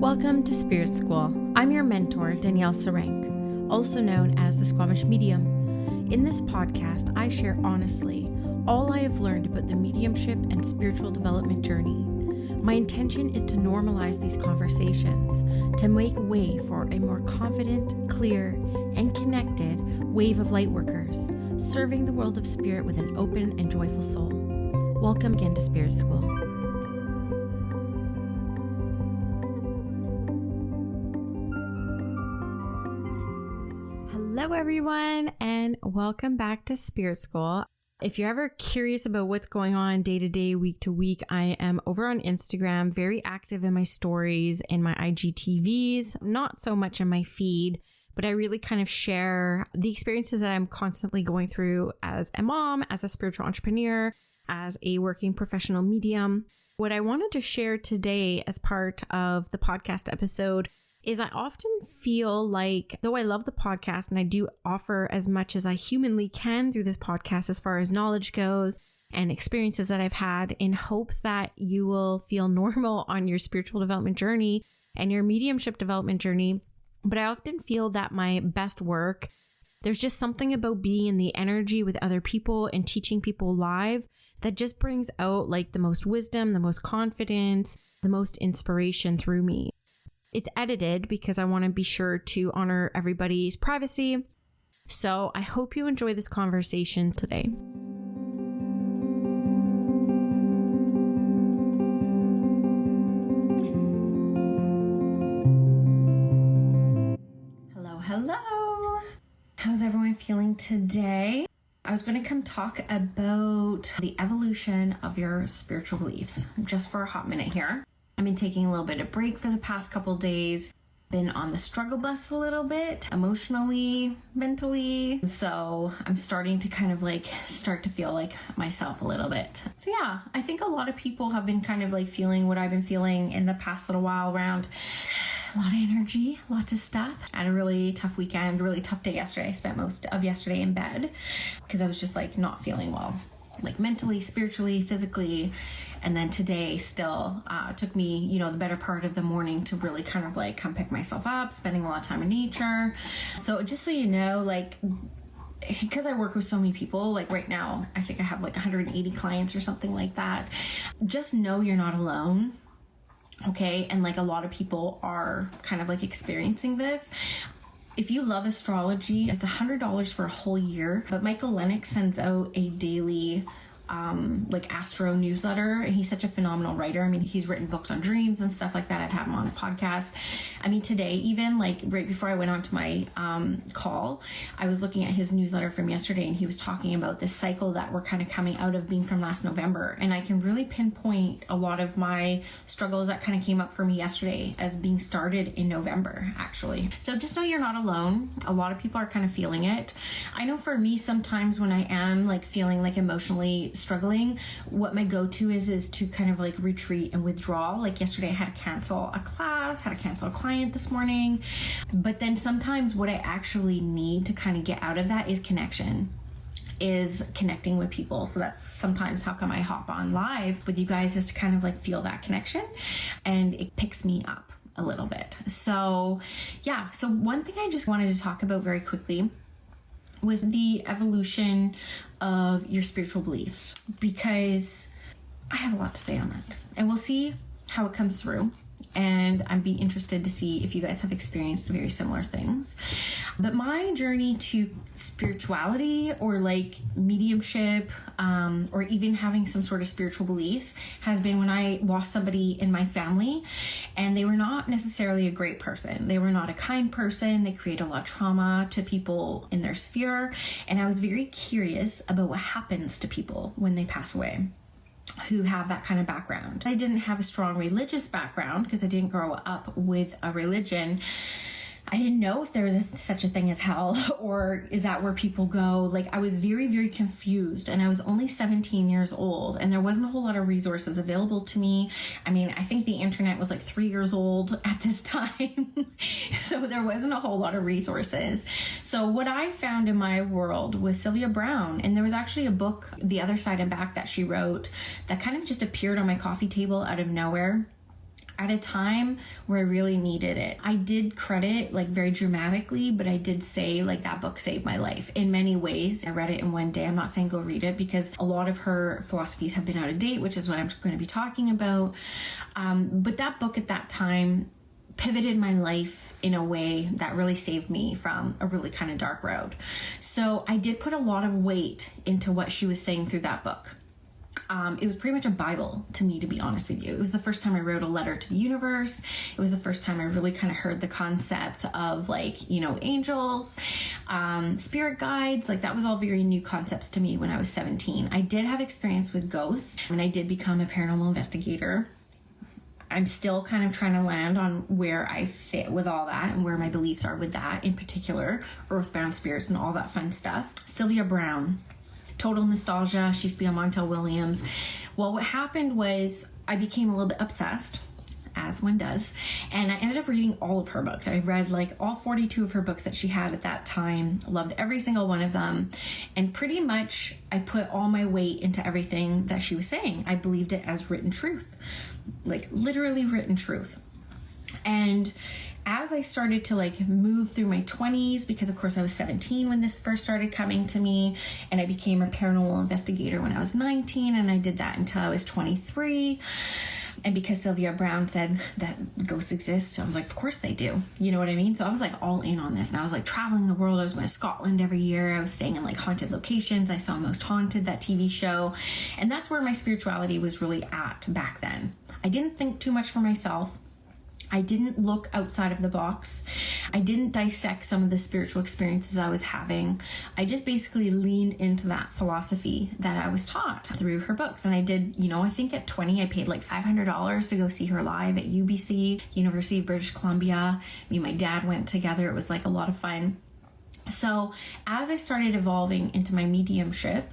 Welcome to Spirit School. I'm your mentor, Danielle Sarank, also known as the Squamish Medium. In this podcast, I share honestly all I have learned about the mediumship and spiritual development journey. My intention is to normalize these conversations, to make way for a more confident, clear, and connected wave of lightworkers, serving the world of spirit with an open and joyful soul. Welcome again to Spirit School. Hello everyone, and welcome back to Spirit School. If you're ever curious about what's going on day to day, week to week, I am over on Instagram, very active in my stories and my IGTVs, not so much in my feed, but I really kind of share the experiences that I'm constantly going through as a mom, as a spiritual entrepreneur, as a working professional medium. What I wanted to share today as part of the podcast episode is I often feel like, though I love the podcast and I do offer as much as I humanly can through this podcast as far as knowledge goes and experiences that I've had, in hopes that you will feel normal on your spiritual development journey and your mediumship development journey. But I often feel that my best work, there's just something about being in the energy with other people and teaching people live that just brings out like the most wisdom, the most confidence, the most inspiration through me. It's edited because I want to be sure to honor everybody's privacy. So I hope you enjoy this conversation today. Hello. How's everyone feeling today? I was going to come talk about the evolution of your spiritual beliefs just for a hot minute here. I've been taking a little bit of break for the past couple days, been on the struggle bus a little bit, emotionally, mentally. So I'm starting to kind of start to feel like myself a little bit. So yeah, I think a lot of people have been kind of feeling what I've been feeling in the past little while around a lot of energy, lots of stuff. I had a really tough weekend, really tough day yesterday. I spent most of yesterday in bed because I was just not feeling well, mentally, spiritually, physically. And then today still took me, the better part of the morning to really kind of come pick myself up, spending a lot of time in nature. So just so you know, because I work with so many people, right now, I think I have 180 clients or something like that. Just know you're not alone. Okay. And a lot of people are kind of experiencing this. If you love astrology, it's $100 for a whole year, but Michael Lennox sends out a daily astro newsletter, and he's such a phenomenal writer. I mean, he's written books on dreams and stuff like that. I've had him on a podcast. I mean, today, even right before I went on to my call, I was looking at his newsletter from yesterday, and he was talking about this cycle that we're kind of coming out of, being from last November. And I can really pinpoint a lot of my struggles that kind of came up for me yesterday as being started in November, actually. So just know you're not alone. A lot of people are kind of feeling it. I know for me, sometimes when I am feeling emotionally struggling, what my go-to is to kind of retreat and withdraw. Yesterday I had to cancel a class, had to cancel a client this morning. But then sometimes what I actually need to kind of get out of that is connection, is connecting with people. So that's sometimes how come I hop on live with you guys, is to kind of feel that connection, and it picks me up a little bit. So yeah, so one thing I just wanted to talk about very quickly was the evolution of your spiritual beliefs, because I have a lot to say on that, and we'll see how it comes through. And I'd be interested to see if you guys have experienced very similar things. But my journey to spirituality, or mediumship, or even having some sort of spiritual beliefs, has been when I lost somebody in my family, and they were not necessarily a great person. They were not a kind person. They create a lot of trauma to people in their sphere. And I was very curious about what happens to people when they pass away who have that kind of background. I didn't have a strong religious background because I didn't grow up with a religion. I didn't know if there was such a thing as hell, or is that where people go? I was very, very confused, and I was only 17 years old, and there wasn't a whole lot of resources available to me. I mean, I think the internet was 3 years old at this time, so there wasn't a whole lot of resources. So what I found in my world was Sylvia Brown, and there was actually a book, The Other Side and Back, that she wrote that kind of just appeared on my coffee table out of nowhere. at a time where I really needed it. I did credit like very dramatically, but I did say like that book saved my life in many ways. I read it in one day. I'm not saying go read it because a lot of her philosophies have been out of date, which is what I'm going to be talking about. But that book at that time pivoted my life in a way that really saved me from a really kind of dark road. So I did put a lot of weight into what she was saying through that book. It was pretty much a Bible to me, to be honest with you. It was the first time I wrote a letter to the universe. It was the first time I really kind of heard the concept of like, you know, angels, spirit guides. Like that was all very new concepts to me when I was 17. I did have experience with ghosts and I did become a paranormal investigator. I'm still kind of trying to land on where I fit with all that and where my beliefs are with that, in particular, earthbound spirits and all that fun stuff. Sylvia Brown. Total nostalgia. She used to be on Montel Williams. Well, what happened was I became a little bit obsessed, as one does, and I ended up reading all of her books. I read like all 42 of her books that she had at that time, loved every single one of them, and pretty much I put all my weight into everything that she was saying. I believed it as written truth, like literally written truth. And as I started to like move through my 20s, because of course I was 17 when this first started coming to me, and I became a paranormal investigator when I was 19, and I did that until I was 23. And because Sylvia Brown said that ghosts exist, I was like, of course they do. You know what I mean? So I was like all in on this, and I was like traveling the world. I was going to Scotland every year. I was staying in like haunted locations. I saw Most Haunted, that TV show. And that's where my spirituality was really at back then. I didn't think too much for myself. I didn't look outside of the box. I didn't dissect some of the spiritual experiences I was having. I just basically leaned into that philosophy that I was taught through her books. And I did, you know, I think at 20, I paid like $500 to go see her live at UBC, University of British Columbia. Me and my dad went together. It was like a lot of fun. So as I started evolving into my mediumship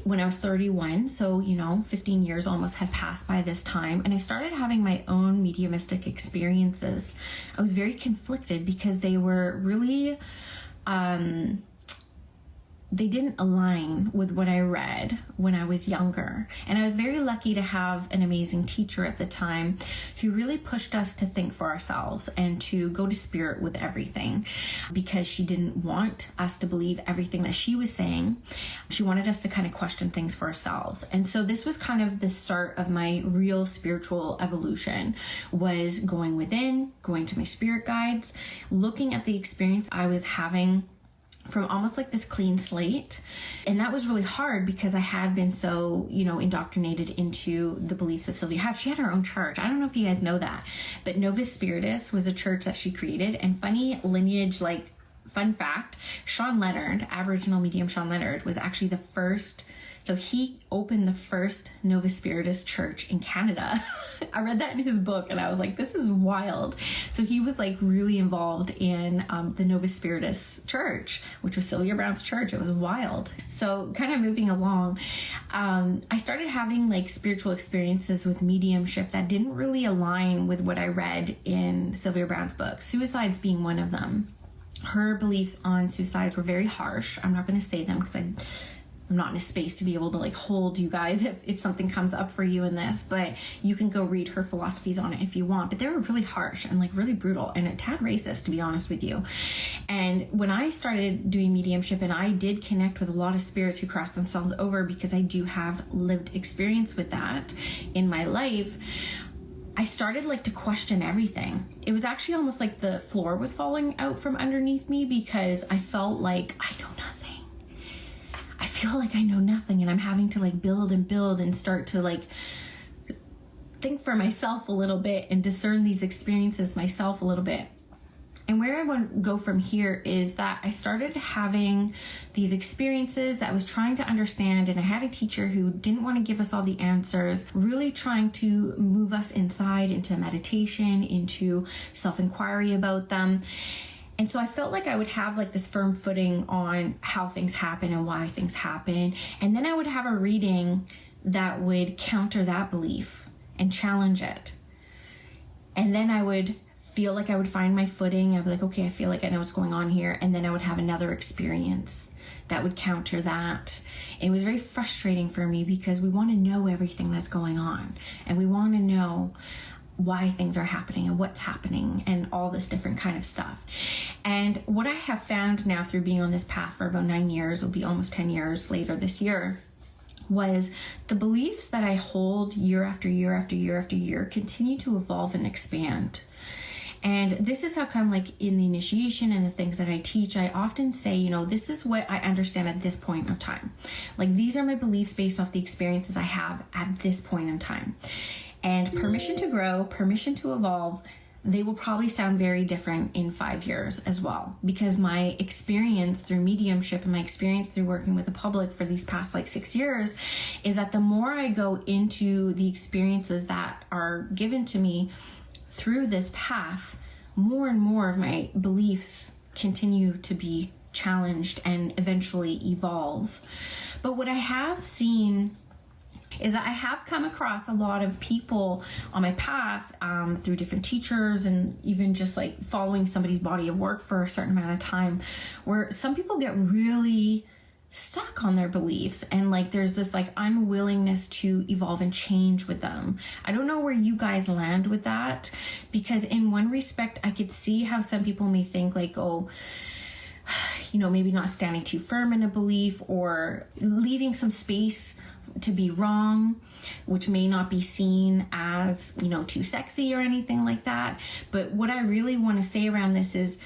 when I was 31, so, you know, 15 years almost had passed by this time, and I started having my own mediumistic experiences. I was very conflicted because they were really, they didn't align with what I read when I was younger. And I was very lucky to have an amazing teacher at the time who really pushed us to think for ourselves and to go to spirit with everything, because she didn't want us to believe everything that she was saying. She wanted us to kind of question things for ourselves. And so this was kind of the start of my real spiritual evolution, was going within, going to my spirit guides, looking at the experience I was having from almost like this clean slate. And that was really hard because I had been so, you know, indoctrinated into the beliefs that Sylvia had. She had her own church. I don't know if you guys know that, but Novus Spiritus was a church that she created. And funny lineage, like fun fact, Sean Leonard, Aboriginal medium Sean Leonard, was actually the first. So he opened the first Novus Spiritus church in Canada. I read that in his book and I was like, this is wild. So he was like really involved in the Novus Spiritus church, which was Sylvia Brown's church. It was wild. So kind of moving along, I started having like spiritual experiences with mediumship that didn't really align with what I read in Sylvia Brown's book, suicides being one of them. Her beliefs on suicides were very harsh. I'm not going to say them because I'm not in a space to be able to like hold you guys if something comes up for you in this, but you can go read her philosophies on it if you want. But they were really harsh and like really brutal and a tad racist, to be honest with you. And when I started doing mediumship, and I did connect with a lot of spirits who crossed themselves over, because I do have lived experience with that in my life, I started like to question everything. It was actually almost like the floor was falling out from underneath me, because I felt like I know nothing. I feel like I know nothing, and I'm having to like build and start to like think for myself a little bit and discern these experiences myself a little bit. And where I want to go from here is that I started having these experiences that I was trying to understand, and I had a teacher who didn't want to give us all the answers, really trying to move us inside into meditation, into self-inquiry about them. And so I felt like I would have like this firm footing on how things happen and why things happen. And then I would have a reading that would counter that belief and challenge it. And then I would feel like I would find my footing. I'd be like, okay, I feel like I know what's going on here. And then I would have another experience that would counter that. And it was very frustrating for me, because we want to know everything that's going on. And we want to know why things are happening and what's happening and all this different kind of stuff. And what I have found now through being on this path for about 9 years, it'll be almost 10 years later this year, was the beliefs that I hold year after year after year after year continue to evolve and expand. And this is how come, like in the initiation and the things that I teach, I often say, you know, this is what I understand at this point of time. Like, these are my beliefs based off the experiences I have at this point in time. And permission to grow, permission to evolve, they will probably sound very different in 5 years as well, because my experience through mediumship and my experience through working with the public for these past 6 years is that the more I go into the experiences that are given to me through this path, more and more of my beliefs continue to be challenged and eventually evolve. But what I have seen is that I have come across a lot of people on my path through different teachers and even just following somebody's body of work for a certain amount of time, where some people get really stuck on their beliefs and there's this unwillingness to evolve and change with them. I don't know where you guys land with that, because in one respect I could see how some people may think oh, you know, maybe not standing too firm in a belief or leaving some space to be wrong, which may not be seen as, you know, too sexy or anything like that. But what I really want to say around this is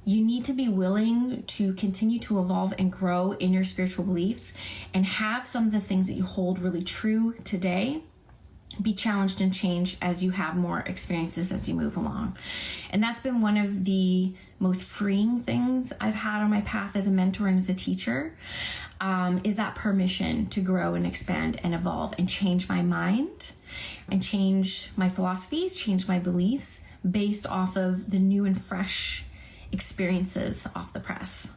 you need to be willing to continue to evolve and grow in your spiritual beliefs and have some of the things that you hold really true today be challenged and changed as you have more experiences as you move along. And that's been one of the most freeing things I've had on my path as a mentor and as a teacher, is that permission to grow and expand and evolve and change my mind and change my philosophies, change my beliefs based off of the new and fresh experiences off the press.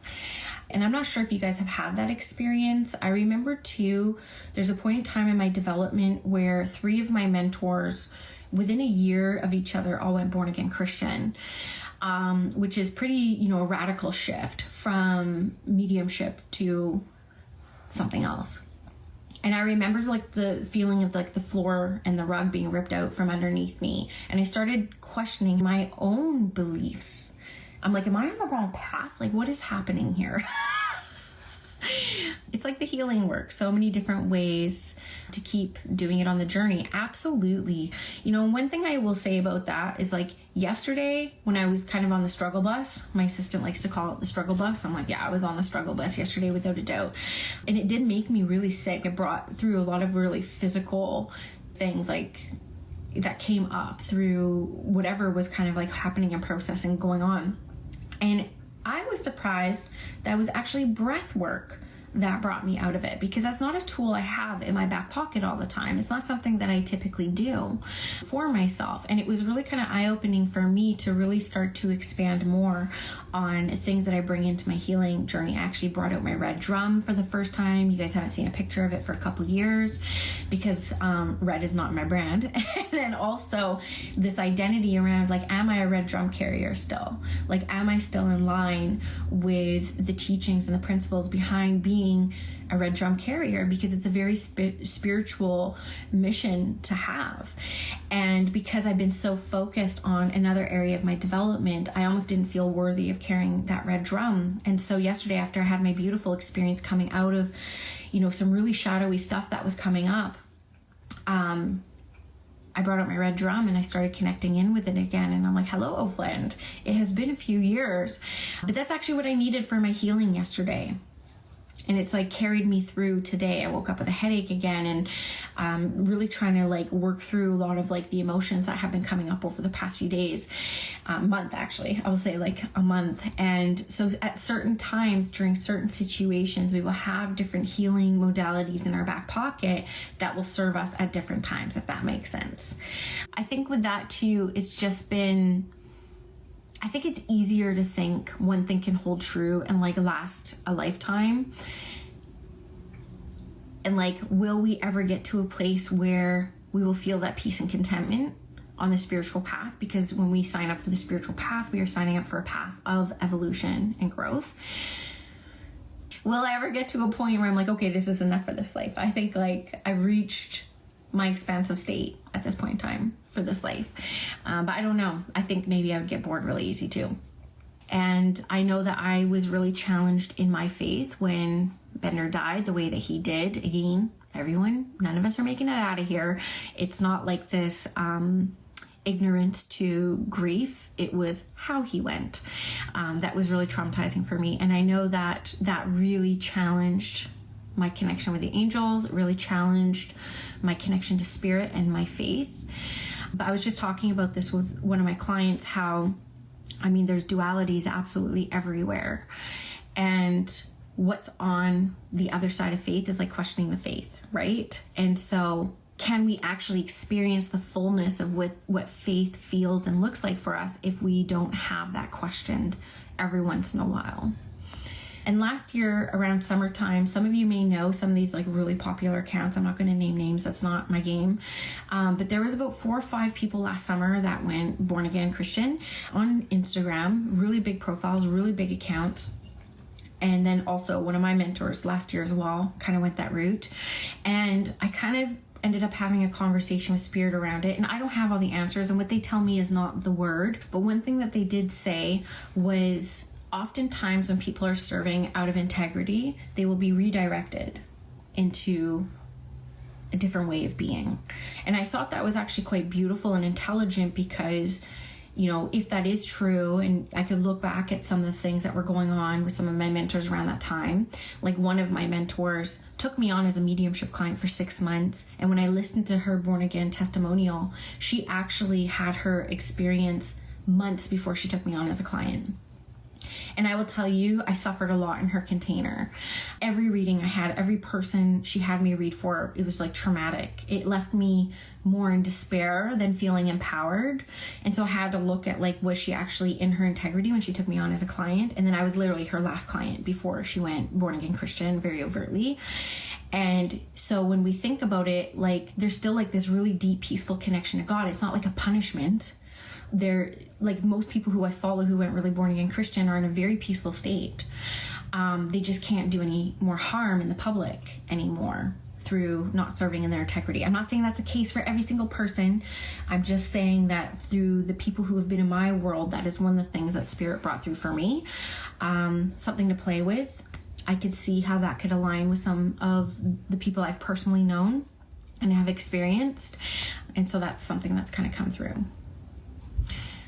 And I'm not sure if you guys have had that experience. I remember too, there's a point in time in my development where 3 of my mentors within a year of each other all went born again Christian, which is pretty, you know, a radical shift from mediumship to something else. And I remember the feeling of the floor and the rug being ripped out from underneath me. And I started questioning my own beliefs. I'm like, am I on the wrong path? What is happening here? It's the healing work, so many different ways to keep doing it on the journey. Absolutely. You know, one thing I will say about that is yesterday when I was kind of on the struggle bus, my assistant likes to call it the struggle bus. I'm like, yeah, I was on the struggle bus yesterday without a doubt. And it did make me really sick. It brought through a lot of really physical things that came up through whatever was kind of happening and processing going on. And I was surprised that it was actually breath work that brought me out of it, because that's not a tool I have in my back pocket all the time. It's not something that I typically do for myself. And it was really kind of eye-opening for me to really start to expand more on things that I bring into my healing journey. I actually brought out my red drum for the first time. You guys haven't seen a picture of it for a couple years because red is not my brand. And then also this identity around am I a red drum carrier still? Am I still in line with the teachings and the principles behind being a red drum carrier? Because it's a very spiritual mission to have. And because I've been so focused on another area of my development, I almost didn't feel worthy of carrying that red drum. And so yesterday, after I had my beautiful experience coming out of, you know, some really shadowy stuff that was coming up, I brought out my red drum and I started connecting in with it again. And I'm like, hello, Oakland. It has been a few years, but that's actually what I needed for my healing yesterday. And it's carried me through today. I woke up with a headache again and really trying to work through a lot of the emotions that have been coming up over the past few days, month actually, I will say a month. And so at certain times during certain situations, we will have different healing modalities in our back pocket that will serve us at different times, if that makes sense. I think with that too, it's just been, I think it's easier to think one thing can hold true and last a lifetime. And will we ever get to a place where we will feel that peace and contentment on the spiritual path? Because when we sign up for the spiritual path, we are signing up for a path of evolution and growth. Will I ever get to a point where I'm okay, this is enough for this life? I think I've reached my expansive state at this point in time for this life. But I don't know. I think maybe I would get bored really easy too. And I know that I was really challenged in my faith when Bender died the way that he did. Again, everyone, none of us are making it out of here. It's not like this ignorance to grief. It was how he went. That was really traumatizing for me. And I know that that really challenged my connection with the angels, really challenged my connection to spirit and my faith. But I was just talking about this with one of my clients, how, I mean, there's dualities absolutely everywhere. And what's on the other side of faith is like questioning the faith, right? And so can we actually experience the fullness of what faith feels and looks like for us if we don't have that questioned every once in a while? And last year around summertime, some of you may know some of these like really popular accounts. I'm not going to name names. That's not my game. But there was about 4 or 5 people last summer that went born again Christian on Instagram, really big profiles, really big accounts. And then also one of my mentors last year as well kind of went that route. And I kind of ended up having a conversation with spirit around it. And I don't have all the answers. And what they tell me is not the word. But one thing that they did say was, oftentimes when people are serving out of integrity, they will be redirected into a different way of being. And I thought that was actually quite beautiful and intelligent because, you know, if that is true, and I could look back at some of the things that were going on with some of my mentors around that time. Like one of my mentors took me on as a mediumship client for 6 months. And when I listened to her born again testimonial, she actually had her experience months before she took me on as a client. And I will tell you, I suffered a lot in her container. Every reading I had, every person she had me read for, it was like traumatic. It left me more in despair than feeling empowered. And so I had to look at like, was she actually in her integrity when she took me on as a client? And then I was literally her last client before she went born again Christian very overtly. And so when we think about it, like there's still like this really deep, peaceful connection to God. It's not like a punishment. They're like most people who I follow who went really born again Christian are in a very peaceful state. They just can't do any more harm in the public anymore through not serving in their integrity. I'm not saying that's the case for every single person. I'm just saying that through the people who have been in my world, that is one of the things that Spirit brought through for me. Something to play with. I could see how that could align with some of the people I've personally known and have experienced. And so that's something that's kind of come through.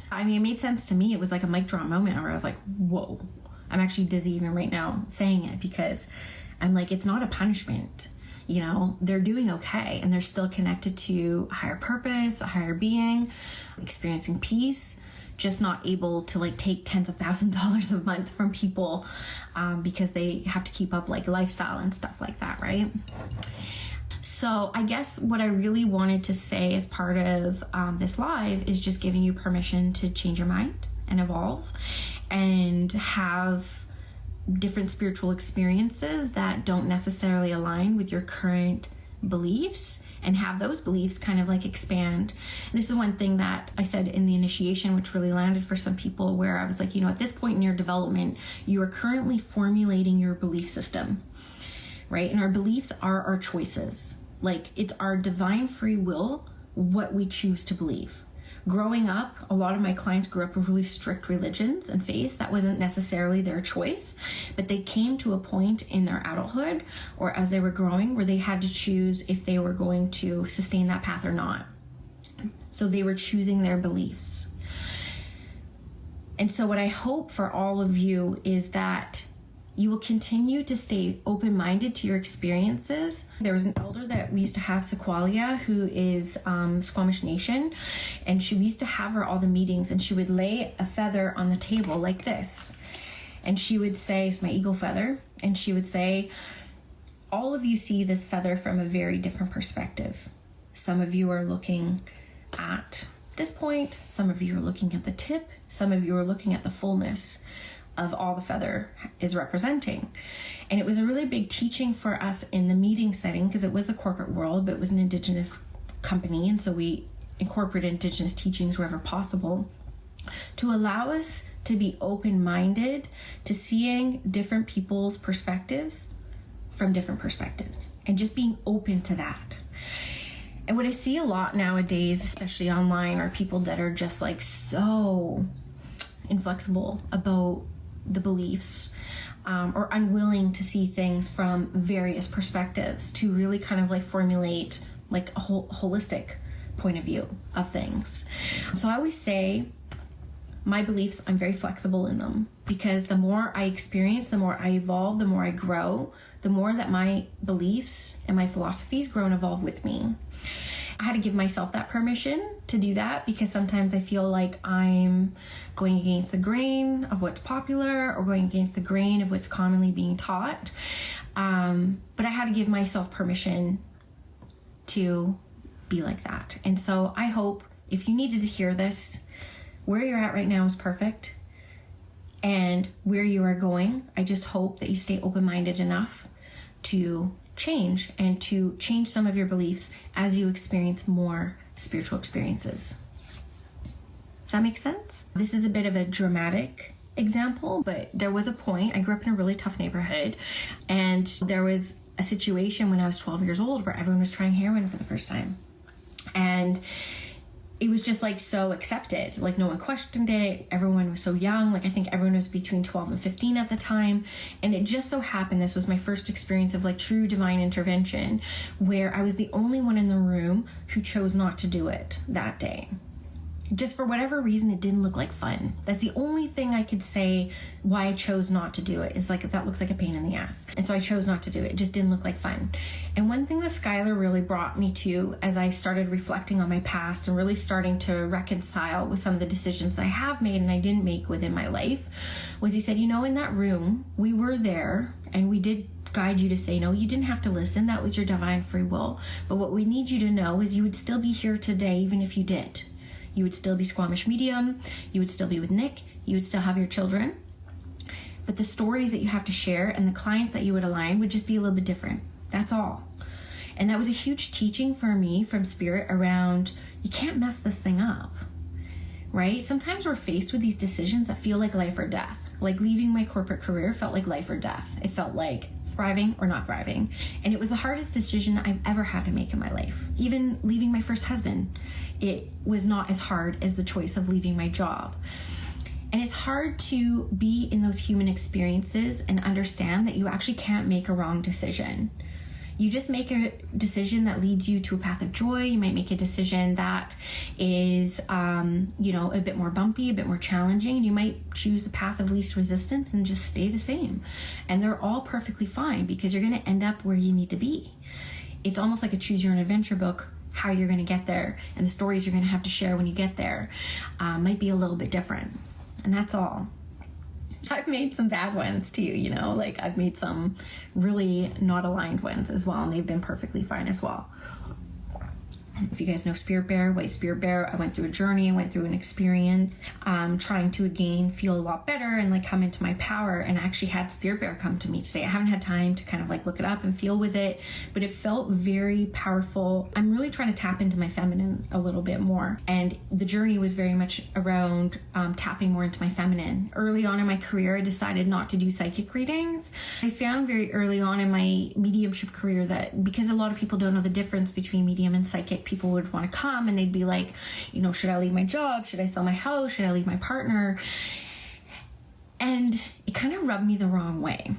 I mean, it made sense to me. It was like a mic drop moment where I was like, whoa, I'm actually dizzy even right now saying it because I'm like, it's not a punishment. You know, they're doing okay and they're still connected to a higher purpose, a higher being, experiencing peace, just not able to like take tens of thousands of dollars a month from people because they have to keep up like lifestyle and stuff like that, right? So I guess what I really wanted to say as part of this live is just giving you permission to change your mind and evolve and have different spiritual experiences that don't necessarily align with your current beliefs and have those beliefs kind of like expand. And this is one thing that I said in the initiation, which really landed for some people, where I was like, you know, at this point in your development, you are currently formulating your belief system, right? And our beliefs are our choices. Like it's our divine free will, what we choose to believe. Growing up, a lot of my clients grew up with really strict religions and faith. That wasn't necessarily their choice, but they came to a point in their adulthood or as they were growing where they had to choose if they were going to sustain that path or not. So they were choosing their beliefs. And so what I hope for all of you is that you will continue to stay open-minded to your experiences. There was an elder that we used to have, Sequoia, who is Squamish Nation, and we used to have her all the meetings, and she would lay a feather on the table like this. And she would say, it's my eagle feather, and she would say, all of you see this feather from a very different perspective. Some of you are looking at this point, some of you are looking at the tip, some of you are looking at the fullness of all the feather is representing. And it was a really big teaching for us in the meeting setting because it was the corporate world, but it was an Indigenous company. And so we incorporated Indigenous teachings wherever possible to allow us to be open-minded to seeing different people's perspectives from different perspectives and just being open to that. And what I see a lot nowadays, especially online, are people that are just like so inflexible about the beliefs, or unwilling to see things from various perspectives to really kind of like formulate like a holistic point of view of things. So I always say my beliefs, I'm very flexible in them, because the more I experience, the more I evolve, the more I grow, the more that my beliefs and my philosophies grow and evolve with me. I had to give myself that permission to do that, because sometimes I feel like I'm going against the grain of what's popular or going against the grain of what's commonly being taught. But I had to give myself permission to be like that. And so I hope if you needed to hear this, where you're at right now is perfect. And where you are going, I just hope that you stay open-minded enough to change and to change some of your beliefs as you experience more spiritual experiences. Does that make sense? This is a bit of a dramatic example, but there was a point, I grew up in a really tough neighborhood, and there was a situation when I was 12 years old where everyone was trying heroin for the first time. And it was just like so accepted, like no one questioned it. Everyone was so young. Like I think everyone was between 12 and 15 at the time. And it just so happened, this was my first experience of like true divine intervention, where I was the only one in the room who chose not to do it that day. Just for whatever reason, it didn't look like fun. That's the only thing I could say why I chose not to do it, is like, that looks like a pain in the ass. And so I chose not to do it. It just didn't look like fun. And one thing that Skylar really brought me to, as I started reflecting on my past and really starting to reconcile with some of the decisions that I have made and I didn't make within my life, was he said, you know, in that room, we were there and we did guide you to say no. You didn't have to listen. That was your divine free will. But what we need you to know is you would still be here today even if you did. You would still be Squamish Medium, you would still be with Nick, you would still have your children. But the stories that you have to share and the clients that you would align would just be a little bit different. That's all. And that was a huge teaching for me from Spirit around, you can't mess this thing up, right? Sometimes we're faced with these decisions that feel like life or death. Like leaving my corporate career felt like life or death. It felt like thriving or not thriving. And it was the hardest decision I've ever had to make in my life. Even leaving my first husband, it was not as hard as the choice of leaving my job. And it's hard to be in those human experiences and understand that you actually can't make a wrong decision. You just make a decision that leads you to a path of joy. You might make a decision that is, a bit more bumpy, a bit more challenging. And you might choose the path of least resistance and just stay the same. And they're all perfectly fine, because you're going to end up where you need to be. It's almost like a choose your own adventure book. How you're going to get there and the stories you're going to have to share when you get there might be a little bit different. And that's all. I've made some bad ones too, like I've made some really not aligned ones as well, and they've been perfectly fine as well. If you guys know Spirit Bear, White Spirit Bear, I went through a journey, I went through an experience, trying to again feel a lot better and like come into my power, and I actually had Spirit Bear come to me today. I haven't had time to kind of like look it up and feel with it, but it felt very powerful. I'm really trying to tap into my feminine a little bit more, and the journey was very much around tapping more into my feminine. Early on in my career, I decided not to do psychic readings. I found very early on in my mediumship career that because a lot of people don't know the difference between medium and psychic, people would want to come and they'd be like, should I leave my job? Should I sell my house? Should I leave my partner? And it kind of rubbed me the wrong way,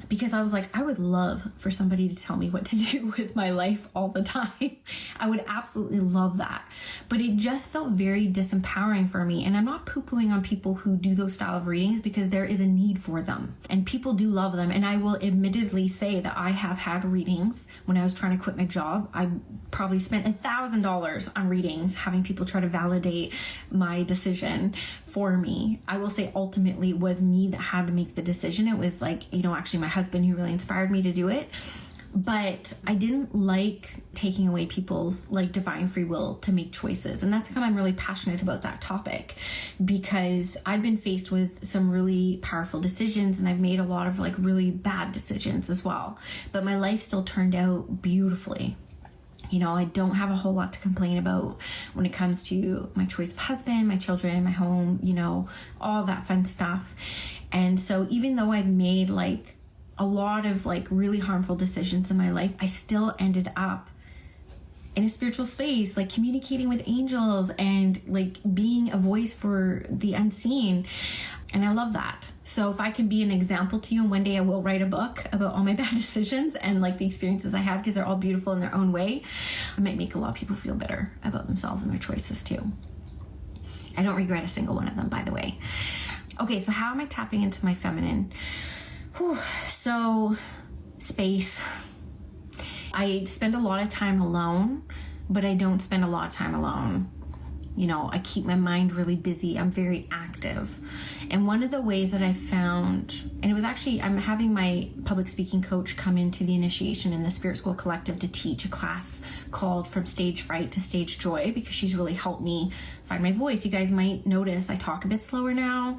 because I was like, I would love for somebody to tell me what to do with my life all the time. I would absolutely love that. But it just felt very disempowering for me. And I'm not poo-pooing on people who do those style of readings, because there is a need for them and people do love them. And I will admittedly say that I have had readings when I was trying to quit my job. I probably spent $1,000 on readings, having people try to validate my decision for me. I will say ultimately it was me that had to make the decision. It was like, actually my husband who really inspired me to do it. But I didn't like taking away people's like divine free will to make choices. And that's how I'm really passionate about that topic, because I've been faced with some really powerful decisions, and I've made a lot of like really bad decisions as well. But my life still turned out beautifully. I don't have a whole lot to complain about when it comes to my choice of husband, my children, my home, all that fun stuff. And so even though I've made like a lot of like really harmful decisions in my life, I still ended up in a spiritual space, like communicating with angels and like being a voice for the unseen. And I love that. So if I can be an example to you, and one day I will write a book about all my bad decisions and like the experiences I had, because they're all beautiful in their own way, I might make a lot of people feel better about themselves and their choices too. I don't regret a single one of them, by the way. Okay, so how am I tapping into my feminine? So space. I spend a lot of time alone, but I don't spend a lot of time alone. You know, I keep my mind really busy. I'm very active. And one of the ways that I found, and it was actually, I'm having my public speaking coach come into the initiation in the Spirit School Collective to teach a class called From Stage Fright to Stage Joy, because she's really helped me find my voice. You guys might notice I talk a bit slower now.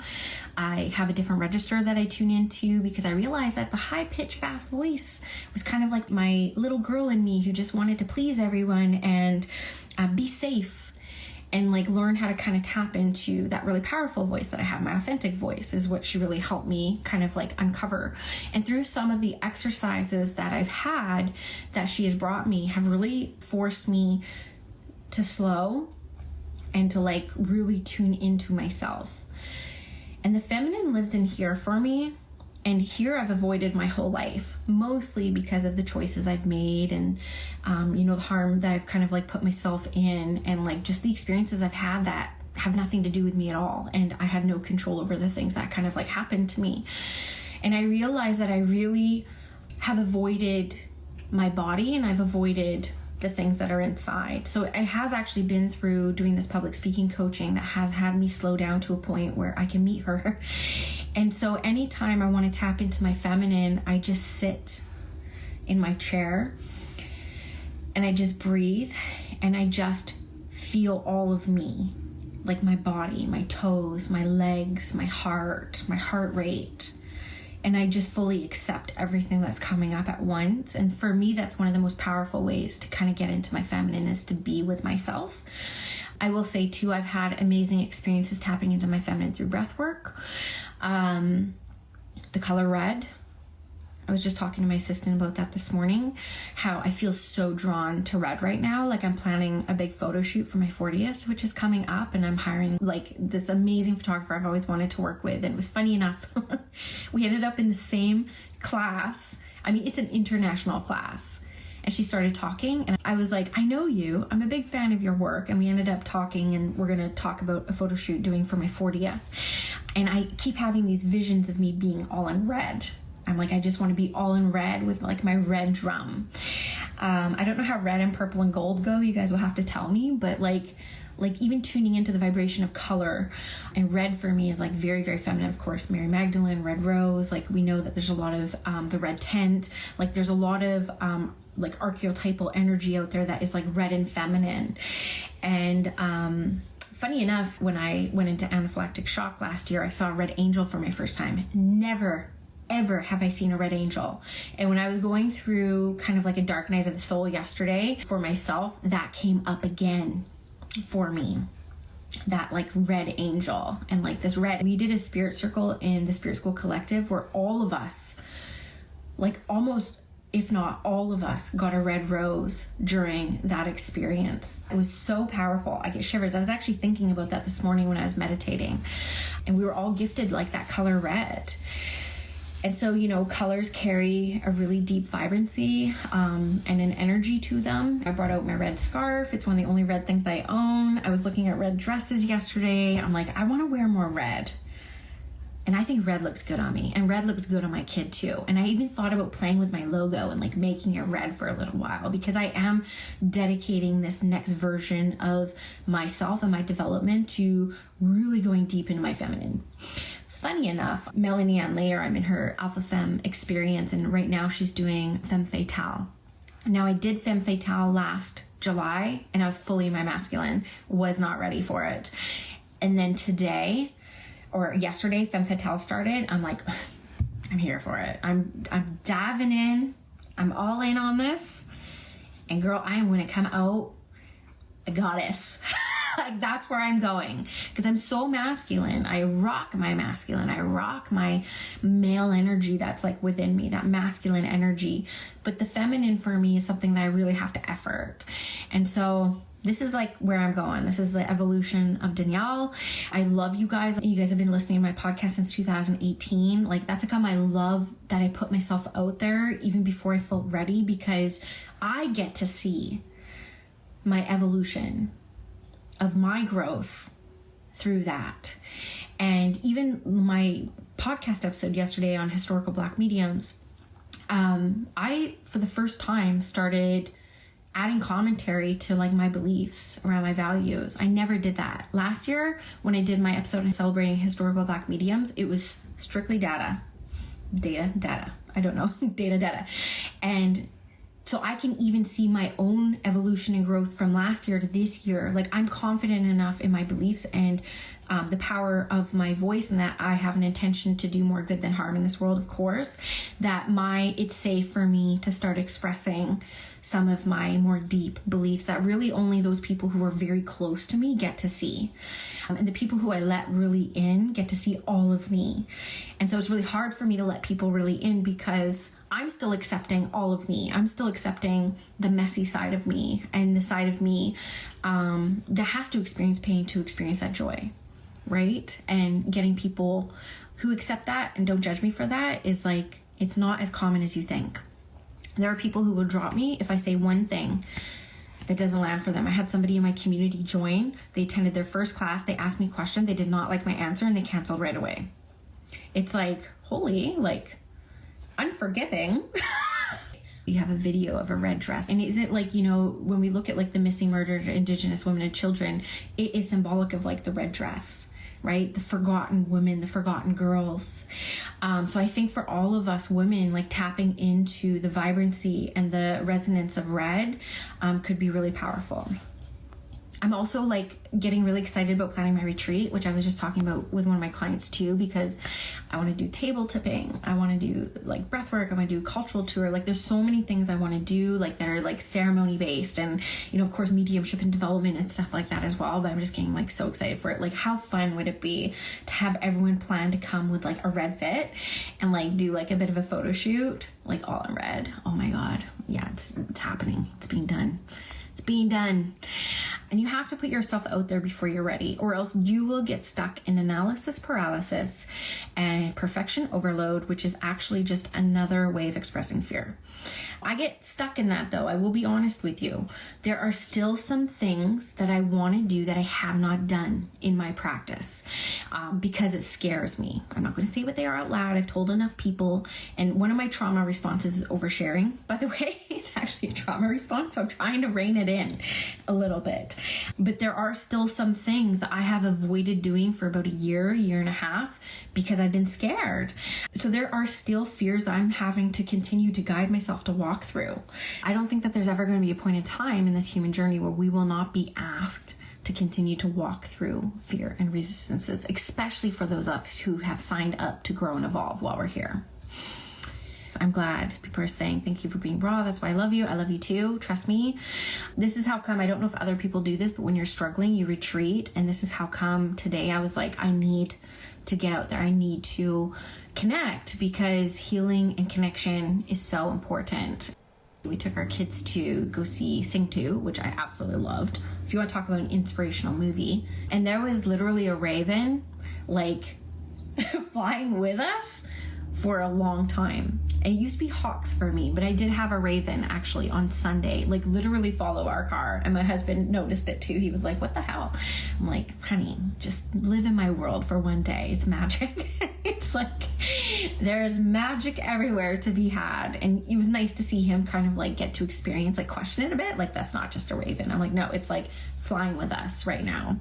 I have a different register that I tune into, because I realized that the high-pitched, fast voice was kind of like my little girl in me who just wanted to please everyone and be safe. And like learn how to kind of tap into that really powerful voice that I have. My authentic voice is what she really helped me kind of like uncover. And through some of the exercises that I've had that she has brought me have really forced me to slow and to like really tune into myself. And the feminine lives in here for me. And here I've avoided my whole life, mostly because of the choices I've made and, you know, the harm that I've kind of like put myself in, and like just the experiences I've had that have nothing to do with me at all. And I had no control over the things that kind of like happened to me. And I realized that I really have avoided my body, and I've avoided the things that are inside. So it has actually been through doing this public speaking coaching that has had me slow down to a point where I can meet her. And so anytime I want to tap into my feminine, I just sit in my chair and I just breathe and I just feel all of me, like my body, my toes, my legs, my heart rate. And I just fully accept everything that's coming up at once. And for me, that's one of the most powerful ways to kind of get into my feminine, is to be with myself. I will say too, I've had amazing experiences tapping into my feminine through breath work. The color red. I was just talking to my assistant about that this morning, how I feel so drawn to red right now. Like I'm planning a big photo shoot for my 40th, which is coming up, and I'm hiring like this amazing photographer I've always wanted to work with. And it was funny enough, we ended up in the same class. I mean, it's an international class. And she started talking and I was like, I know you, I'm a big fan of your work. And we ended up talking, and we're going to talk about a photo shoot doing for my 40th. And I keep having these visions of me being all in red. I'm like, I just want to be all in red with like my red drum. I don't know how red and purple and gold go. You guys will have to tell me, but like even tuning into the vibration of color, and red for me is like very, very feminine. Of course, Mary Magdalene, red rose. Like we know that there's a lot of the red tent. Like there's a lot of like archetypal energy out there that is like red and feminine. And funny enough, when I went into anaphylactic shock last year, I saw a red angel for my first time. Never ever have I seen a red angel. And when I was going through kind of like a dark night of the soul yesterday for myself, that came up again for me, that like red angel. And like this red, we did a spirit circle in the Spirit School Collective where all of us, like almost if not all of us, got a red rose during that experience. It was so powerful. I get shivers. I was actually thinking about that this morning when I was meditating, and we were all gifted like that color red. And so, you know, colors carry a really deep vibrancy and an energy to them. I brought out my red scarf. It's one of the only red things I own. I was looking at red dresses yesterday. I'm like, I want to wear more red. And I think red looks good on me. And red looks good on my kid too. And I even thought about playing with my logo and like making it red for a little while, because I am dedicating this next version of myself and my development to really going deep into my feminine. Funny enough, Melanie Ann Layer, I'm in her Alpha Femme experience, and right now she's doing Femme Fatale. Now I did Femme Fatale last July, and I was fully my masculine, was not ready for it. And then today, or yesterday, Femme Fatale started. I'm like, I'm here for it. I'm diving in. I'm all in on this. And girl, I am going to come out a goddess. Like, that's where I'm going, because I'm so masculine. I rock my masculine. I rock my male energy that's like within me, that masculine energy. But the feminine for me is something that I really have to effort. And so this is like where I'm going. This is the evolution of Danielle. I love you guys. You guys have been listening to my podcast since 2018. Like, that's how come I love that I put myself out there even before I felt ready, because I get to see my evolution of my growth through that. And even my podcast episode yesterday on historical Black mediums, I, for the first time, started adding commentary to like my beliefs around my values. I never did that. Last year, when I did my episode on celebrating historical Black mediums, it was strictly data. I don't know, data. And so I can even see my own evolution and growth from last year to this year. Like, I'm confident enough in my beliefs and the power of my voice, and that I have an intention to do more good than harm in this world, of course, that it's safe for me to start expressing some of my more deep beliefs that really only those people who are very close to me get to see. And the people who I let really in get to see all of me. And so it's really hard for me to let people really in, because I'm still accepting all of me. I'm still accepting the messy side of me, and the side of me that has to experience pain to experience that joy, right? And getting people who accept that and don't judge me for that is like, it's not as common as you think. There are people who will drop me if I say one thing that doesn't land for them. I had somebody in my community join. They attended their first class. They asked me a question. They did not like my answer, and they canceled right away. It's like, holy, like, unforgiving. You have a video of a red dress, and is it like, you know, when we look at like the missing, murdered Indigenous women and children, it is symbolic of like the red dress, right? The forgotten women, the forgotten girls. So I think for all of us women, like, tapping into the vibrancy and the resonance of red could be really powerful. I'm also like getting really excited about planning my retreat, which I was just talking about with one of my clients too, because I want to do table tipping. I want to do like breath work. I want to do cultural tour. Like, there's so many things I want to do, like, that are like ceremony based, and, you know, of course, mediumship and development and stuff like that as well. But I'm just getting like so excited for it. Like, how fun would it be to have everyone plan to come with like a red fit and like do like a bit of a photo shoot, like all in red. Oh my God. Yeah, it's happening. It's being done. It's being done. And you have to put yourself out there before you're ready, or else you will get stuck in analysis paralysis and perfection overload, which is actually just another way of expressing fear. I get stuck in that, though. I will be honest with you. There are still some things that I want to do that I have not done in my practice because it scares me. I'm not going to say what they are out loud. I've told enough people. And one of my trauma responses is oversharing. By the way, it's actually a trauma response, so I'm trying to rein it in a little bit. But there are still some things that I have avoided doing for about a year and a half because I've been scared. So there are still fears that I'm having to continue to guide myself to walk through. I don't think that there's ever going to be a point in time in this human journey where we will not be asked to continue to walk through fear and resistances, especially for those of us who have signed up to grow and evolve while we're here. I'm glad people are saying thank you for being raw. That's why I love you. I love you too. Trust me. This is how come, I don't know if other people do this, but when you're struggling, you retreat. And this is how come today I was like, I need to get out there. I need to connect, because healing and connection is so important. We took our kids to go see Sing 2, which I absolutely loved. If you want to talk about an inspirational movie. And there was literally a raven like flying with us for a long time. It used to be hawks for me, but I did have a raven actually on Sunday, like literally follow our car. And my husband noticed it too. He was like, what the hell? I'm like, honey, just live in my world for one day. It's magic. It's like, there's magic everywhere to be had. And it was nice to see him kind of like get to experience, like question it a bit. Like, that's not just a raven. I'm like, no, it's like flying with us right now.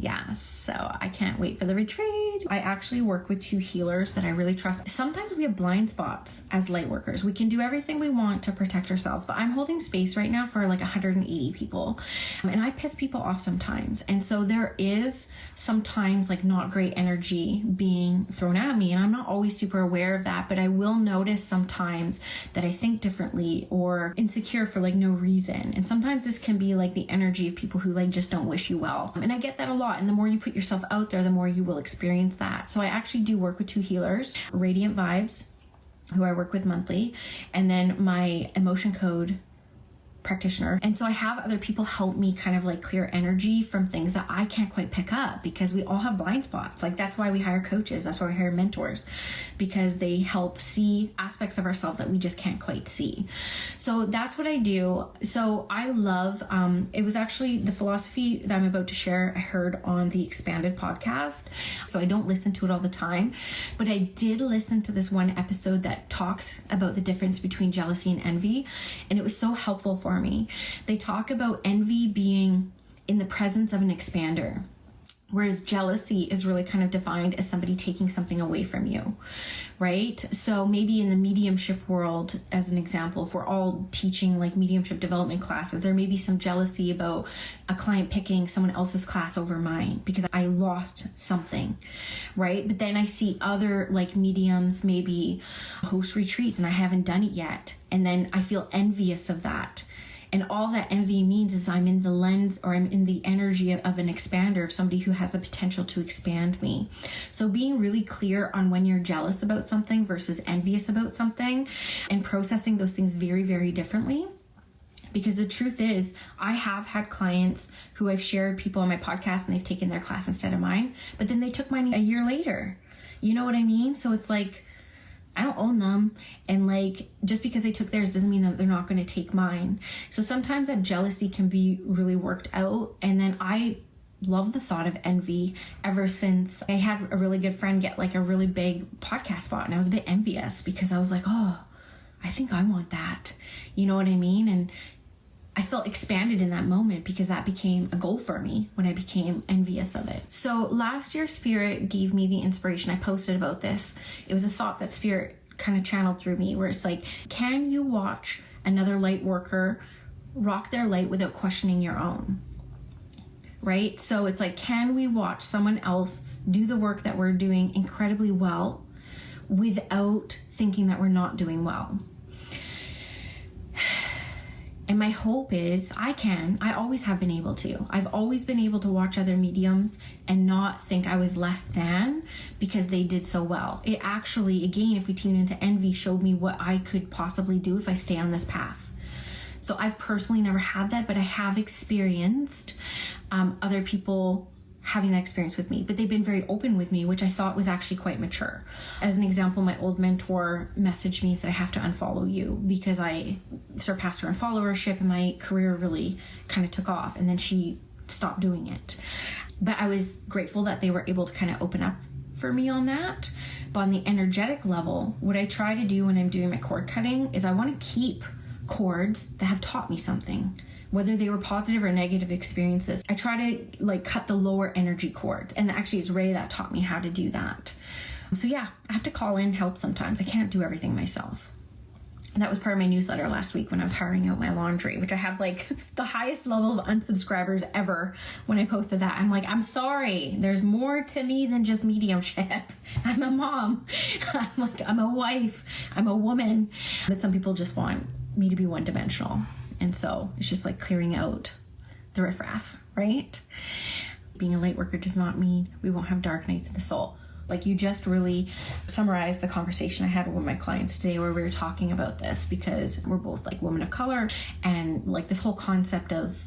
Yes, so I can't wait for the retreat. I actually work with 2 healers that I really trust. Sometimes we have blind spots as light workers. We can do everything we want to protect ourselves, but I'm holding space right now for like 180 people. And I piss people off sometimes. And so there is sometimes like not great energy being thrown at me. And I'm not always super aware of that, but I will notice sometimes that I think differently or insecure for like no reason. And sometimes this can be like the energy of people who like just don't wish you well. And I get that a lot. And the more you put yourself out there, the more you will experience that. So I actually do work with 2 healers, Radiant Vibes, who I work with monthly, and then my emotion code practitioner. And so I have other people help me kind of like clear energy from things that I can't quite pick up, because we all have blind spots. Like that's why we hire coaches. That's why we hire mentors, because they help see aspects of ourselves that we just can't quite see. So that's what I do. So I love, it was actually the philosophy that I'm about to share, I heard on the Expanded podcast. So I don't listen to it all the time, but I did listen to this one episode that talks about the difference between jealousy and envy. And it was so helpful for me. They talk about envy being in the presence of an expander, whereas jealousy is really kind of defined as somebody taking something away from you, right? So maybe in the mediumship world, as an example, if we're all teaching like mediumship development classes, there may be some jealousy about a client picking someone else's class over mine because I lost something, right? But then I see other like mediums maybe host retreats and I haven't done it yet. And then I feel envious of that. And all that envy means is I'm in the lens, or I'm in the energy of an expander, of somebody who has the potential to expand me. So being really clear on when you're jealous about something versus envious about something, and processing those things very, very differently. Because the truth is, I have had clients who I've shared people on my podcast and they've taken their class instead of mine, but then they took mine a year later. You know what I mean? So it's like, I don't own them. And like, just because they took theirs doesn't mean that they're not going to take mine. So sometimes that jealousy can be really worked out. And then I love the thought of envy ever since I had a really good friend get like a really big podcast spot. And I was a bit envious because I was like, oh, I think I want that. You know what I mean? And I felt expanded in that moment because that became a goal for me when I became envious of it. So last year, Spirit gave me the inspiration. I posted about this. It was a thought that Spirit kind of channeled through me, where it's like, can you watch another light worker rock their light without questioning your own? Right? So it's like, can we watch someone else do the work that we're doing incredibly well without thinking that we're not doing well? And my hope is I always have been able to. I've always been able to watch other mediums and not think I was less than because they did so well. It actually, again, if we tune into envy, showed me what I could possibly do if I stay on this path. So I've personally never had that, but I have experienced other people having that experience with me, but they've been very open with me, which I thought was actually quite mature. As an example, my old mentor messaged me and said, I have to unfollow you because I surpassed her in followership and my career really kind of took off, and then she stopped doing it. But I was grateful that they were able to kind of open up for me on that. But on the energetic level, what I try to do when I'm doing my cord cutting is I want to keep cords that have taught me something, whether they were positive or negative experiences. I try to like cut the lower energy cords. And actually it's Ray that taught me how to do that. So yeah, I have to call in help sometimes. I can't do everything myself. And that was part of my newsletter last week when I was hiring out my laundry, which I had like the highest level of unsubscribers ever when I posted that. I'm like, I'm sorry, there's more to me than just mediumship. I'm a mom. I'm a wife. I'm a woman. But some people just want me to be one-dimensional. And so it's just like clearing out the riffraff, right? Being a light worker does not mean we won't have dark nights of the soul. Like, you just really summarized the conversation I had with my clients today where we were talking about this, because we're both like women of color, and like this whole concept of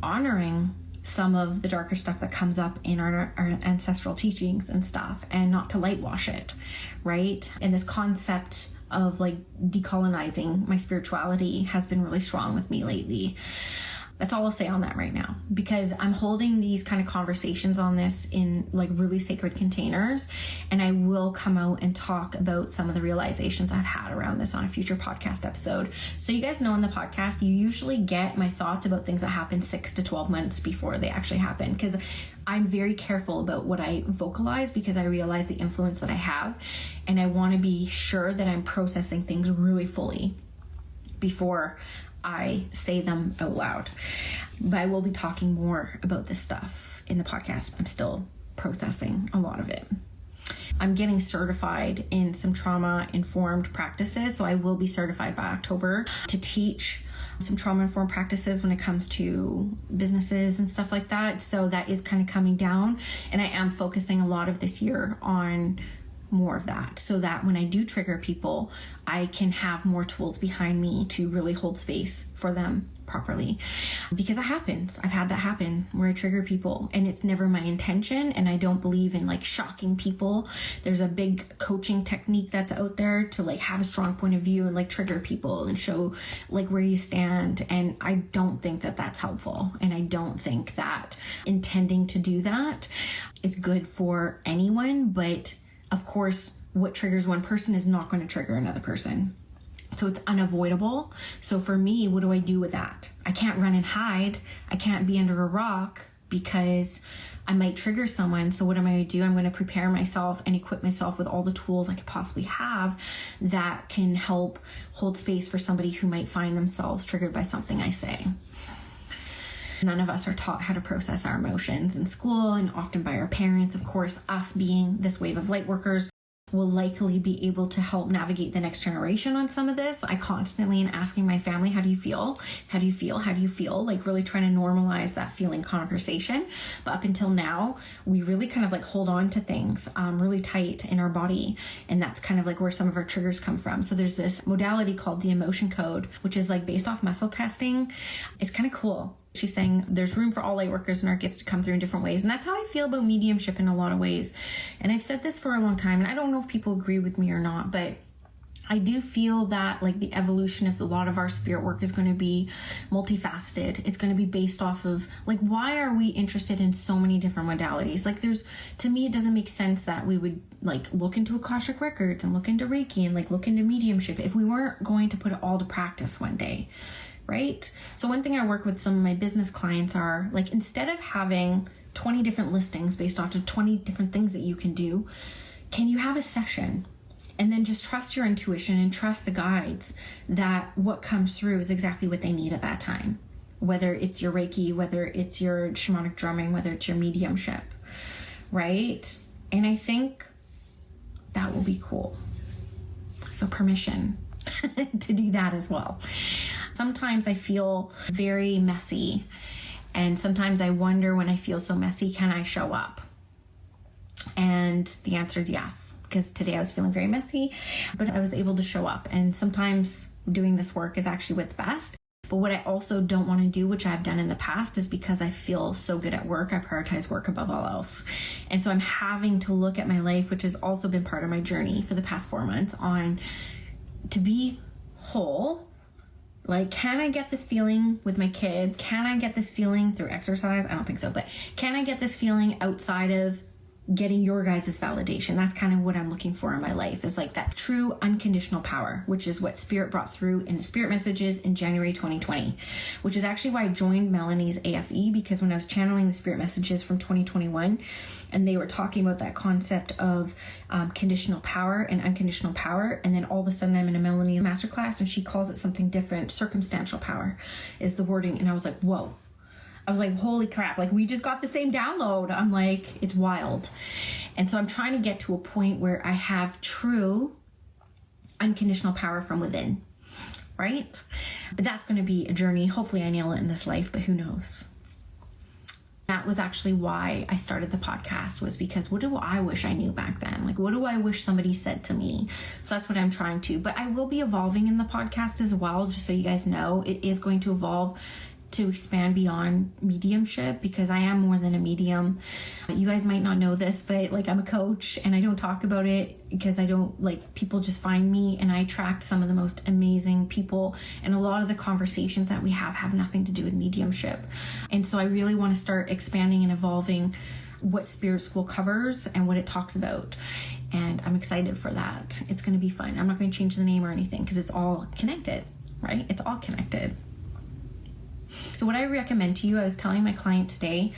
honoring some of the darker stuff that comes up in our ancestral teachings and stuff, and not to light wash it, right? And this concept of like decolonizing my spirituality has been really strong with me lately. That's all I'll say on that right now, because I'm holding these kind of conversations on this in like really sacred containers, and I will come out and talk about some of the realizations I've had around this on a future podcast episode. So you guys know in the podcast, you usually get my thoughts about things that happen 6 to 12 months before they actually happen, because I'm very careful about what I vocalize, because I realize the influence that I have, and I want to be sure that I'm processing things really fully before I say them out loud. But I will be talking more about this stuff in the podcast. I'm still processing a lot of it. I'm getting certified in some trauma-informed practices, so I will be certified by October to teach some trauma-informed practices when it comes to businesses and stuff like that. So that is kind of coming down, and I am focusing a lot of this year on more of that, so that when I do trigger people, I can have more tools behind me to really hold space for them properly, because it happens. I've had that happen where I trigger people and it's never my intention, and I don't believe in like shocking people. There's a big coaching technique that's out there to like have a strong point of view and like trigger people and show like where you stand, and I don't think that that's helpful, and I don't think that intending to do that is good for anyone. But of course, what triggers one person is not going to trigger another person. So it's unavoidable. So for me, what do I do with that? I can't run and hide. I can't be under a rock, because I might trigger someone. So what am I going to do? I'm going to prepare myself and equip myself with all the tools I could possibly have that can help hold space for somebody who might find themselves triggered by something I say. None of us are taught how to process our emotions in school, and often by our parents. Of course, us being this wave of light workers will likely be able to help navigate the next generation on some of this. I constantly am asking my family, how do you feel? How do you feel? How do you feel? Like really trying to normalize that feeling conversation. But up until now, we really kind of like hold on to things really tight in our body. And that's kind of like where some of our triggers come from. So there's this modality called the emotion code, which is like based off muscle testing. It's kind of cool. She's saying there's room for all light workers and our gifts to come through in different ways. And that's how I feel about mediumship in a lot of ways. And I've said this for a long time, and I don't know if people agree with me or not, but I do feel that like the evolution of a lot of our spirit work is going to be multifaceted. It's going to be based off of like, why are we interested in so many different modalities? Like to me, it doesn't make sense that we would like look into Akashic records and look into Reiki and like look into mediumship if we weren't going to put it all to practice one day. Right? So one thing I work with some of my business clients are like, instead of having 20 different listings based off of 20 different things that you can do, can you have a session and then just trust your intuition and trust the guides that what comes through is exactly what they need at that time, whether it's your Reiki, whether it's your shamanic drumming, whether it's your mediumship, right? And I think that will be cool. So permission to do that as well. Sometimes I feel very messy, and sometimes I wonder, when I feel so messy, can I show up? And the answer is yes, because today I was feeling very messy, but I was able to show up. And sometimes doing this work is actually what's best. But what I also don't want to do, which I've done in the past, is because I feel so good at work, I prioritize work above all else. And so I'm having to look at my life, which has also been part of my journey for the past 4 months, on to be whole. Like, can I get this feeling with my kids? Can I get this feeling through exercise? I don't think so, but can I get this feeling outside of getting your guys' validation? That's kind of what I'm looking for in my life, is like that true unconditional power, which is what Spirit brought through in the Spirit messages in January 2020, which is actually why I joined Melanie's AFE, because when I was channeling the Spirit messages from 2021, and they were talking about that concept of conditional power and unconditional power, and then all of a sudden I'm in a Melanie masterclass and she calls it something different. Circumstantial power is the wording. And I was like, whoa. I was like, holy crap, like we just got the same download. I'm like, it's wild. And so I'm trying to get to a point where I have true unconditional power from within, right? But that's going to be a journey. Hopefully I nail it in this life, but who knows? That was actually why I started the podcast, was because what do I wish I knew back then? Like, what do I wish somebody said to me? So that's what I'm trying to, but I will be evolving in the podcast as well. Just so you guys know, it is going to evolve to expand beyond mediumship, because I am more than a medium. You guys might not know this, but like, I'm a coach, and I don't talk about it because I don't like, people just find me and I attract some of the most amazing people, and a lot of the conversations that we have nothing to do with mediumship. And so I really want to start expanding and evolving what Spirit School covers and what it talks about. And I'm excited for that. It's going to be fun. I'm not going to change the name or anything because it's all connected, right? It's all connected. So what I recommend to you, I was telling my client today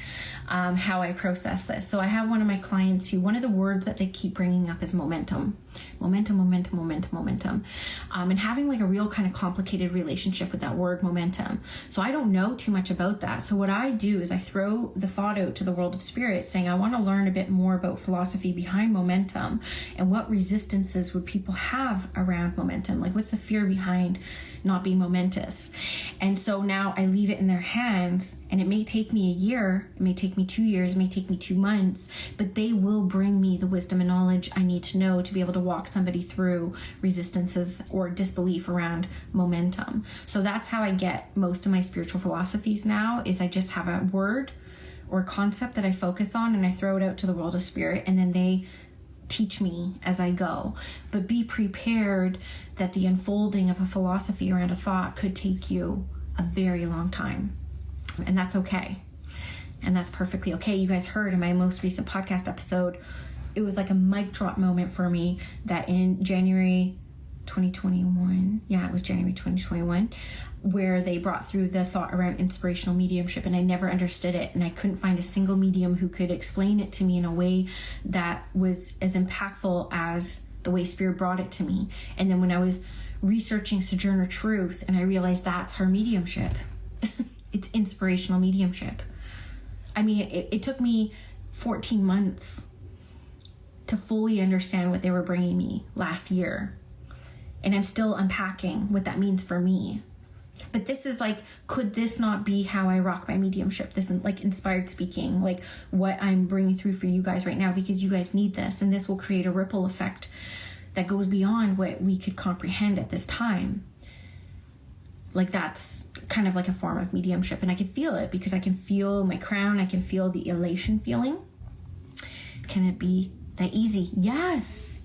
how I process this. So I have one of my clients who, one of the words that they keep bringing up is momentum. And having like a real kind of complicated relationship with that word momentum. So I don't know too much about that. So what I do is I throw the thought out to the world of spirit saying, I want to learn a bit more about philosophy behind momentum, and what resistances would people have around momentum? Like, what's the fear behind not being momentous? And so now I leave it in their hands, and it may take me a year, it may take me 2 years, it may take me 2 months, but they will bring me the wisdom and knowledge I need to know to be able to walk somebody through resistances or disbelief around momentum. So that's how I get most of my spiritual philosophies now, is I just have a word or a concept that I focus on, and I throw it out to the world of spirit, and then they teach me as I go. But be prepared that the unfolding of a philosophy around a thought could take you a very long time. And that's okay. And that's perfectly okay. You guys heard in my most recent podcast episode, it was like a mic drop moment for me that in January 2021, it was January 2021, where they brought through the thought around inspirational mediumship, and I never understood it, and I couldn't find a single medium who could explain it to me in a way that was as impactful as the way Spirit brought it to me. And then when I was researching Sojourner Truth, and I realized that's her mediumship. It's inspirational mediumship. I mean, it took me 14 months to fully understand what they were bringing me last year. And I'm still unpacking what that means for me. But this is like, could this not be how I rock my mediumship? This is like inspired speaking, like what I'm bringing through for you guys right now, because you guys need this. And this will create a ripple effect that goes beyond what we could comprehend at this time. Like, that's kind of like a form of mediumship. And I can feel it because I can feel my crown. I can feel the elation feeling. Can it be that easy? Yes.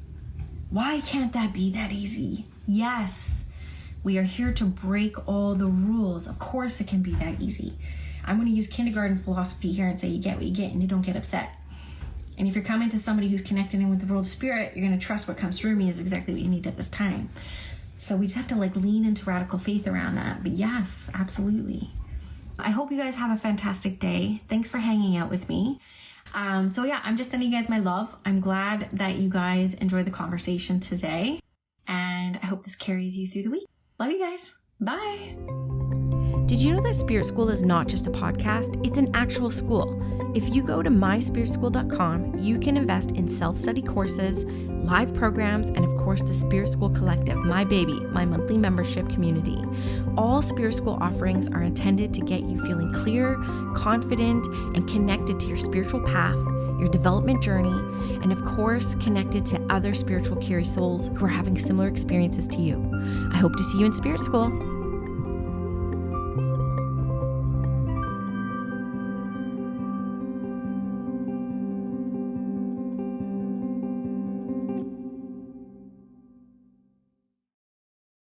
Why can't that be that easy? Yes. We are here to break all the rules. Of course it can be that easy. I'm going to use kindergarten philosophy here and say you get what you get and you don't get upset. And if you're coming to somebody who's connected in with the world of spirit, you're going to trust what comes through me is exactly what you need at this time. So we just have to like lean into radical faith around that. But yes, absolutely. I hope you guys have a fantastic day. Thanks for hanging out with me. I'm just sending you guys my love. I'm glad that you guys enjoyed the conversation today. And I hope this carries you through the week. Love you guys. Bye. Did you know that Spirit School is not just a podcast? It's an actual school. If you go to myspiritschool.com, you can invest in self-study courses, live programs, and of course the Spirit School Collective, my baby, my monthly membership community. All Spirit School offerings are intended to get you feeling clear, confident, and connected to your spiritual path, your development journey, and of course, connected to other spiritual curious souls who are having similar experiences to you. I hope to see you in Spirit School.